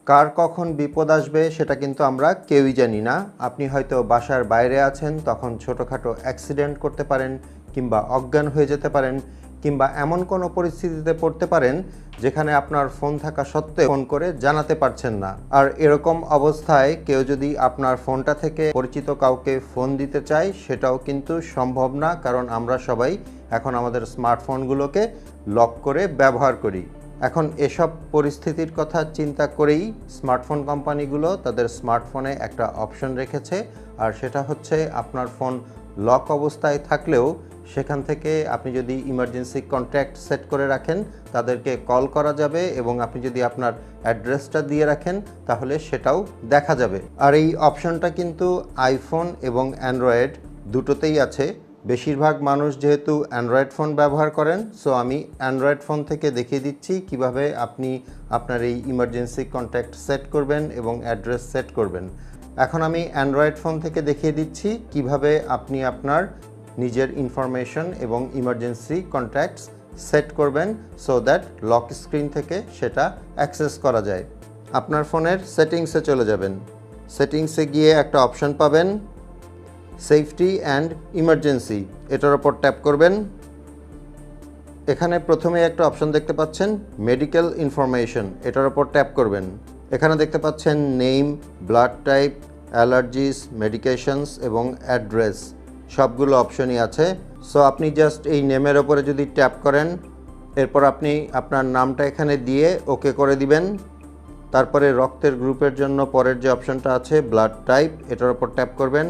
কার কখন বিপদ আসবে সেটা কিন্তু আমরা কেউই জানি না। আপনি হয়তো বাসার বাইরে আছেন, তখন ছোটোখাটো অ্যাক্সিডেন্ট করতে পারেন, কিংবা অজ্ঞান হয়ে যেতে পারেন, কিংবা এমন কোনো পরিস্থিতিতে পড়তে পারেন যেখানে আপনার ফোন থাকা সত্ত্বেও ফোন করে জানাতে পারছেন না। আর এরকম অবস্থায় কেউ যদি আপনার ফোনটা থেকে পরিচিত কাউকে ফোন দিতে চায়, সেটাও কিন্তু সম্ভব না, কারণ আমরা সবাই এখন আমাদের স্মার্টফোনগুলোকে লক করে ব্যবহার করি। এখন এসব পরিস্থিতির কথা চিন্তা করেই স্মার্টফোন কোম্পানিগুলো তাদের স্মার্টফোনে একটা অপশন রেখেছে, আর সেটা হচ্ছে আপনার ফোন লক অবস্থায় থাকলেও সেখান থেকে আপনি যদি ইমার্জেন্সি কন্ট্যাক্ট সেট করে রাখেন, তাদেরকে কল করা যাবে, এবং আপনি যদি আপনার অ্যাড্রেসটা দিয়ে রাখেন তাহলে সেটাও দেখা যাবে। আর এই অপশনটা কিন্তু আইফোন এবং অ্যান্ড্রয়েড দুটোতেই আছে। বেশিরভাগ মানুষ যেহেতু অ্যান্ড্রয়েড ফোন ব্যবহার করেন, সো আমি অ্যান্ড্রয়েড ফোন থেকে দেখিয়ে দিচ্ছি কিভাবে আপনি আপনার এই ইমার্জেন্সি কন্ট্যাক্ট সেট করবেন এবং অ্যাড্রেস সেট করবেন। এখন আমি অ্যান্ড্রয়েড ফোন থেকে দেখিয়ে দিচ্ছি কিভাবে আপনি আপনার নিজের ইনফরমেশন এবং ইমার্জেন্সি কন্ট্যাক্টস সেট করবেন, সো দ্যাট লক স্ক্রিন থেকে সেটা অ্যাক্সেস করা যায়। আপনার ফোনের সেটিংসে চলে যাবেন। সেটিংসে গিয়ে একটা অপশন পাবেন, সেফটি অ্যান্ড ইমার্জেন্সি, এটার ওপর ট্যাপ করবেন। এখানে প্রথমে একটা অপশন দেখতে পাচ্ছেন মেডিকেল ইনফরমেশন, এটার ওপর ট্যাপ করবেন। এখানে দেখতে পাচ্ছেন name, blood type, allergies, medications এবং অ্যাড্রেস, সবগুলো অপশনই আছে। সো আপনি জাস্ট এই নেমের ওপরে যদি ট্যাপ করেন, এরপর আপনি আপনার নামটা এখানে দিয়ে ওকে করে দিবেন। তারপরে রক্তের গ্রুপের জন্য পরের যে অপশনটা আছে ব্লাড টাইপ, এটার ওপর ট্যাপ করবেন।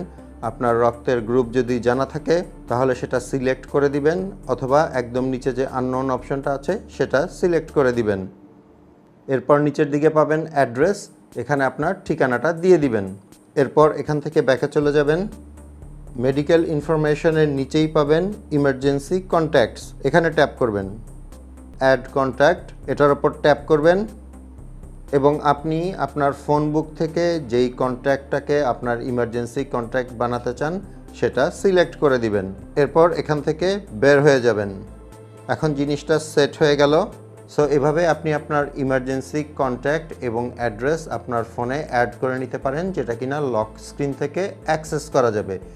আপনার রক্তের গ্রুপ যদি জানা থাকে তাহলে সেটা সিলেক্ট করে দিবেন, অথবা একদম নিচে যে আননোন অপশনটা আছে সেটা সিলেক্ট করে দিবেন। এরপর নিচের দিকে পাবেন অ্যাড্রেস, এখানে আপনার ঠিকানাটা দিয়ে দিবেন। এরপর এখান থেকে ব্যাকে চলে যাবেন। মেডিকেল ইনফরমেশনের নিচেই পাবেন ইমার্জেন্সি কন্ট্যাক্টস, এখানে ট্যাপ করবেন। অ্যাড কন্ট্যাক্ট, এটার ওপর ট্যাপ করবেন, এবং আপনি আপনার ফোন বুক থেকে যেই কন্ট্যাক্টটাকে আপনার ইমার্জেন্সি কন্ট্যাক্ট বানাতে চান সেটা সিলেক্ট করে দিবেন। এরপর এখান থেকে বের হয়ে যাবেন। এখন জিনিসটা সেট হয়ে গেল। সো এভাবে আপনি আপনার ইমার্জেন্সি কন্ট্যাক্ট এবং অ্যাড্রেস আপনার ফোনে অ্যাড করে নিতে পারেন, যেটা কিনা লক স্ক্রিন থেকে অ্যাক্সেস করা যাবে।